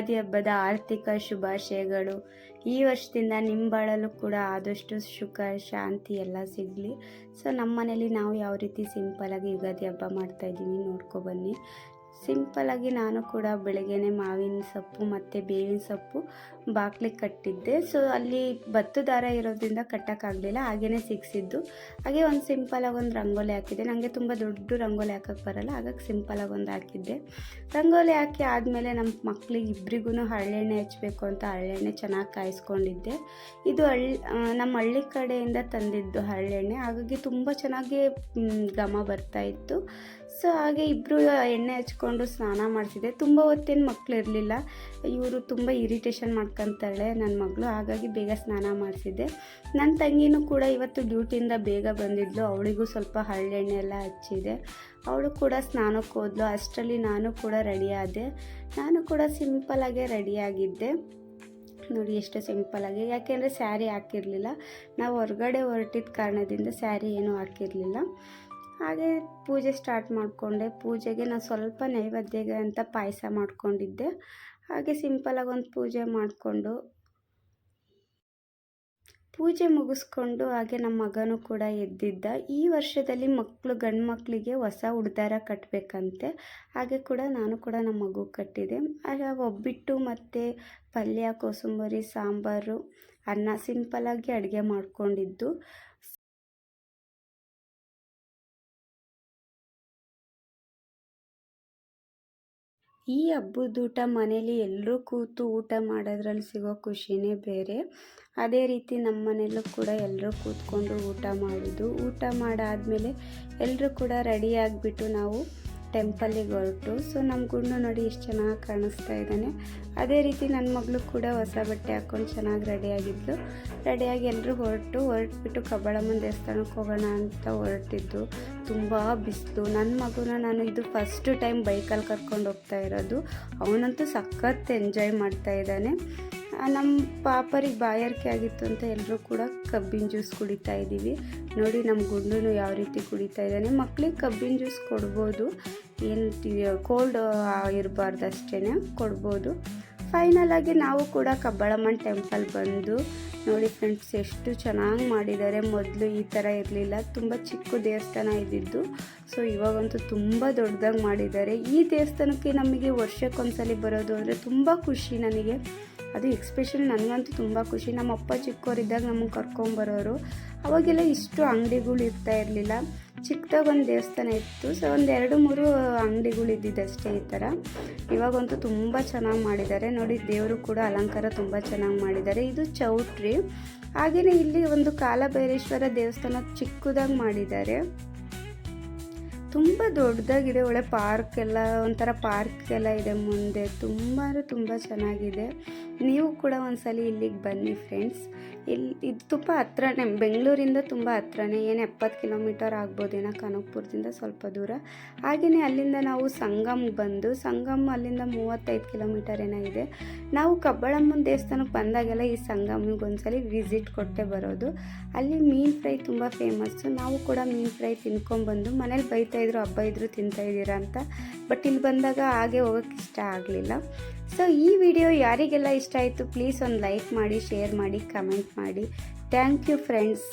ಯುಗಾದಿ ಹಬ್ಬದ ಆರ್ಥಿಕ ಶುಭಾಶಯಗಳು. ಈ ವರ್ಷದಿಂದ ನಿಮ್ಮ ಬಾಳಲ್ಲೂ ಕೂಡ ಆದಷ್ಟು ಸುಖ ಶಾಂತಿ ಎಲ್ಲ ಸಿಗಲಿ. ಸೊ ನಮ್ಮ ಮನೇಲಿ ನಾವು ಯಾವ ರೀತಿ ಸಿಂಪಲಾಗಿ ಯುಗಾದಿ ಹಬ್ಬ ಮಾಡ್ತಾಯಿದ್ದೀವಿ ನೋಡ್ಕೊಬನ್ನಿ. ಸಿಂಪಲಾಗಿ ನಾನು ಕೂಡ ಬೆಳಗ್ಗೆನೇ ಮಾವಿನ ಸೊಪ್ಪು ಮತ್ತು ಬೇವಿನ ಸೊಪ್ಪು ಬಾಗ್ಲಿಗೆ ಕಟ್ಟಿದ್ದೆ. ಸೊ ಅಲ್ಲಿ ಬತ್ತು ದಾರ ಇರೋದ್ರಿಂದ ಕಟ್ಟೋಕ್ಕಾಗಲಿಲ್ಲ, ಹಾಗೇ ಸಿಕ್ಸಿದ್ದು. ಹಾಗೆ ಒಂದು ಸಿಂಪಲಾಗಿ ಒಂದು ರಂಗೋಲಿ ಹಾಕಿದ್ದೆ. ನನಗೆ ತುಂಬ ದೊಡ್ಡ ರಂಗೋಲಿ ಹಾಕೋಕ್ಕೆ ಬರೋಲ್ಲ, ಹಾಗಾಗಿ ಸಿಂಪಲಾಗಿ ಒಂದು ಹಾಕಿದ್ದೆ. ರಂಗೋಲಿ ಹಾಕಿ ಆದಮೇಲೆ ನಮ್ಮ ಮಕ್ಕಳಿಗೆ ಇಬ್ಬರಿಗೂ ಹರಳೆಣ್ಣೆ ಹಚ್ಚಬೇಕು ಅಂತ ಹರಳೆಣ್ಣೆ ಚೆನ್ನಾಗಿ ಕಾಯಿಸ್ಕೊಂಡಿದ್ದೆ. ಇದು ನಮ್ಮ ಹಳ್ಳಿ ಕಡೆಯಿಂದ ತಂದಿದ್ದು ಹರಳೆಣ್ಣೆ, ಹಾಗಾಗಿ ತುಂಬ ಚೆನ್ನಾಗಿ ಘಮ ಬರ್ತಾಯಿತ್ತು. ಸೊ ಹಾಗೆ ಇಬ್ಬರು ಎಣ್ಣೆ ಹಚ್ಕೊಂಡು ಸ್ನಾನ ಮಾಡಿಸಿದೆ. ತುಂಬ ಹೊತ್ತೇನು ಮಕ್ಕಳು ಇರಲಿಲ್ಲ, ಇವರು ತುಂಬ ಇರಿಟೇಷನ್ ಮಾಡ್ಕೊತಾಳೆ ನನ್ನ ಮಗಳು, ಹಾಗಾಗಿ ಬೇಗ ಸ್ನಾನ ಮಾಡಿಸಿದ್ದೆ. ನನ್ನ ತಂಗಿನೂ ಕೂಡ ಇವತ್ತು ಡ್ಯೂಟಿಯಿಂದ ಬೇಗ ಬಂದಿದ್ಲು, ಅವಳಿಗೂ ಸ್ವಲ್ಪ ಹರಳೆಣ್ಣೆ ಎಲ್ಲ ಹಚ್ಚಿದೆ. ಅವಳು ಕೂಡ ಸ್ನಾನಕ್ಕೆ ಹೋದ್ಲು. ಅಷ್ಟರಲ್ಲಿ ನಾನು ಕೂಡ ರೆಡಿಯಾದೆ. ನಾನು ಕೂಡ ಸಿಂಪಲಾಗೆ ರೆಡಿಯಾಗಿದ್ದೆ. ನೋಡಿ ಎಷ್ಟು ಸಿಂಪಲಾಗಿ, ಯಾಕೆಂದರೆ ಸ್ಯಾರಿ ಹಾಕಿರಲಿಲ್ಲ, ನಾವು ಹೊರಗಡೆ ಹೊರಟಿದ್ದ ಕಾರಣದಿಂದ ಸ್ಯಾರಿ ಏನೂ ಹಾಕಿರಲಿಲ್ಲ. ಹಾಗೆ ಪೂಜೆ ಸ್ಟಾರ್ಟ್ ಮಾಡಿಕೊಂಡೆ. ಪೂಜೆಗೆ ನಾನು ಸ್ವಲ್ಪ ನೈವೇದ್ಯಗೆ ಅಂತ ಪಾಯಸ ಮಾಡ್ಕೊಂಡಿದ್ದೆ. ಹಾಗೆ ಸಿಂಪಲಾಗಿ ಒಂದು ಪೂಜೆ ಮುಗಿಸ್ಕೊಂಡು ಹಾಗೆ ನಮ್ಮ ಮಗನೂ ಕೂಡ ಎದ್ದಿದ್ದ. ಈ ವರ್ಷದಲ್ಲಿ ಗಂಡು ಮಕ್ಕಳಿಗೆ ಹೊಸ ಉಡ್ದಾರ ಕಟ್ಟಬೇಕಂತೆ, ಹಾಗೆ ಕೂಡ ನಾನು ಕೂಡ ನಮ್ಮ ಮಗು ಕಟ್ಟಿದೆ. ಆಗ ಒಬ್ಬಿಟ್ಟು ಮತ್ತು ಪಲ್ಯ, ಕೋಸಂಬರಿ, ಸಾಂಬಾರು, ಅನ್ನ ಸಿಂಪಲಾಗಿ ಅಡುಗೆ ಮಾಡ್ಕೊಂಡಿದ್ದು. ಈ ಹಬ್ಬದೂಟ ಮನೇಲಿ ಎಲ್ಲರೂ ಕೂತು ಊಟ ಮಾಡೋದ್ರಲ್ಲಿ ಸಿಗೋ ಖುಷಿನೇ ಬೇರೆ. ಅದೇ ರೀತಿ ನಮ್ಮ ಮನೆಯಲ್ಲೂ ಕೂಡ ಎಲ್ಲರೂ ಕೂತ್ಕೊಂಡು ಊಟ ಮಾಡೋದು. ಊಟ ಮಾಡಾದಮೇಲೆ ಎಲ್ಲರೂ ಕೂಡ ರೆಡಿ ಆಗಿಬಿಟ್ಟು ನಾವು ಟೆಂಪಲ್ಲಿಗೆ ಹೊರಟು. ಸೊ ನಮ್ಮ ಗುಂಡು ನೋಡಿ ಎಷ್ಟು ಚೆನ್ನಾಗಿ ಕಾಣಿಸ್ತಾ ಇದ್ದಾನೆ. ಅದೇ ರೀತಿ ನನ್ನ ಮಗಳು ಕೂಡ ಹೊಸ ಬಟ್ಟೆ ಹಾಕ್ಕೊಂಡು ಚೆನ್ನಾಗಿ ರೆಡಿಯಾಗಿದ್ಲು. ರೆಡಿಯಾಗಿ ಎಲ್ಲರೂ ಹೊರಟ್ಬಿಟ್ಟು ಕಬ್ಬಾಳಮ್ಮನ ದೇವಸ್ಥಾನಕ್ಕೆ ಹೋಗೋಣ ಅಂತ ಹೊರಟಿದ್ದು. ತುಂಬ ಬಿಸಿಲು. ನನ್ನ ಮಗುನ ನಾನು ಇದು ಫಸ್ಟ್ ಟೈಮ್ ಬೈಕಲ್ಲಿ ಕರ್ಕೊಂಡು ಹೋಗ್ತಾ ಇರೋದು. ಅವನಂತೂ ಸಖತ್ ಎಂಜಾಯ್ ಮಾಡ್ತಾ ಇದ್ದಾನೆ. ನಮ್ಮ ಪಾಪರಿಗೆ ಬಾಯಾರಿಕೆ ಆಗಿತ್ತು ಅಂತ ಎಲ್ಲರೂ ಕೂಡ ಕಬ್ಬಿನ ಜ್ಯೂಸ್ ಕುಡಿತಾ ಇದ್ದೀವಿ. ನೋಡಿ ನಮ್ಮ ಗುಂಡು ಯಾವ ರೀತಿ ಕುಡಿತಾ ಇದ್ದಾನೆ. ಮಕ್ಕಳಿಗೆ ಕಬ್ಬಿನ ಜ್ಯೂಸ್ ಕೊಡ್ಬೋದು, ಏನು ಕೋಲ್ಡ್ ಇರಬಾರ್ದು ಅಷ್ಟೇ, ಕೊಡ್ಬೋದು. ಫೈನಲಾಗಿ ನಾವು ಕೂಡ ಕಬ್ಬಾಳಮ್ಮನ ಟೆಂಪಲ್ ಬಂದು ನೋಡಿ ಫ್ರೆಂಡ್ಸ್ ಎಷ್ಟು ಚೆನ್ನಾಗಿ ಮಾಡಿದ್ದಾರೆ. ಮೊದಲು ಈ ಥರ ಇರಲಿಲ್ಲ, ತುಂಬ ಚಿಕ್ಕ ದೇವಸ್ಥಾನ ಇದ್ದಿದ್ದು. ಸೊ ಇವಾಗಂತೂ ತುಂಬ ದೊಡ್ಡದಾಗಿ ಮಾಡಿದ್ದಾರೆ. ಈ ದೇವಸ್ಥಾನಕ್ಕೆ ನಮಗೆ ವರ್ಷಕ್ಕೊಂದ್ಸಲಿ ಬರೋದು ಅಂದರೆ ತುಂಬ ಖುಷಿ ನನಗೆ. ಅದು ಎಕ್ಸ್ಪೆಷಲಿ ನನಗಂತೂ ತುಂಬ ಖುಷಿ. ನಮ್ಮ ಅಪ್ಪ ಚಿಕ್ಕವರಿದ್ದಾಗ ನಮಗೆ ಕರ್ಕೊಂಬರೋರು. ಅವಾಗೆಲ್ಲ ಇಷ್ಟು ಅಂಗಡಿಗಳು ಇರ್ತಾ ಇರಲಿಲ್ಲ, ಚಿಕ್ಕದಾಗ ಒಂದು ದೇವಸ್ಥಾನ ಇತ್ತು. ಸೊ ಒಂದು 2-3 ಅಂಗಡಿಗಳು ಇದ್ದಿದ್ದಷ್ಟೇ ಈ ಥರ. ಇವಾಗಂತೂ ತುಂಬ ಚೆನ್ನಾಗಿ ಮಾಡಿದ್ದಾರೆ. ನೋಡಿ ದೇವರು ಕೂಡ ಅಲಂಕಾರ ತುಂಬ ಚೆನ್ನಾಗಿ ಮಾಡಿದ್ದಾರೆ. ಇದು ಚೌಟ್ರಿ. ಹಾಗೆಯೇ ಇಲ್ಲಿ ಒಂದು ಕಾಲಭೈರೇಶ್ವರ ದೇವಸ್ಥಾನ ಚಿಕ್ಕದಾಗಿ ಮಾಡಿದ್ದಾರೆ, ತುಂಬ ದೊಡ್ಡದಾಗಿದೆ. ಒಳ್ಳೆ ಒಂಥರ ಪಾರ್ಕ್ ಎಲ್ಲ ಇದೆ ಮುಂದೆ. ತುಂಬ ಚೆನ್ನಾಗಿದೆ. ನೀವು ಕೂಡ ಒಂದ್ಸಲಿ ಇಲ್ಲಿಗೆ ಬನ್ನಿ ಫ್ರೆಂಡ್ಸ್. ಇದು ತುಂಬ ಹತ್ರನೇ, ಬೆಂಗಳೂರಿಂದ ತುಂಬ ಹತ್ರನೇ, ಏನು 70 ಕಿಲೋಮೀಟರ್ ಆಗ್ಬೋದೇನೋ, ಕನಕಪುರದಿಂದ ಸ್ವಲ್ಪ ದೂರ. ಹಾಗೆಯೇ ಅಲ್ಲಿಂದ ನಾವು ಸಂಗಮ್ ಅಲ್ಲಿಂದ 35 ಕಿಲೋಮೀಟರ್ ಏನೋ ಇದೆ. ನಾವು ಕಬ್ಬಾಳಮ್ಮನ ದೇವಸ್ಥಾನಕ್ಕೆ ಬಂದಾಗೆಲ್ಲ ಈ ಸಂಗಮ್ಗೆ ಒಂದ್ಸಲಿ ವಿಸಿಟ್ ಕೊಟ್ಟೆ ಬರೋದು. ಅಲ್ಲಿ ಮೀನು ಫ್ರೈ ತುಂಬ ಫೇಮಸ್ಸು. ನಾವು ಕೂಡ ಮೀನು ಫ್ರೈ ತಿನ್ಕೊಂಡ್ಬಂದು ಮನೇಲಿ ಬೈತಾಯಿದ್ರು, ಹಬ್ಬ ಇದ್ದರೂ ತಿಂತಾಯಿದ್ದೀರಾ ಅಂತ. ಬಟ್ ಇಲ್ಲಿ ಬಂದಾಗ ಹಾಗೆ ಹೋಗೋಕ್ಕೆ ಇಷ್ಟ ಆಗಲಿಲ್ಲ. ಸೊ ಈ ವಿಡಿಯೋ ಯಾರಿಗೆಲ್ಲ ಇಷ್ಟ ಆಯಿತು ಪ್ಲೀಸ್ ಒಂದು ಲೈಕ್ ಮಾಡಿ, ಶೇರ್ ಮಾಡಿ, ಕಮೆಂಟ್ ಮಾಡಿ. Thank you friends.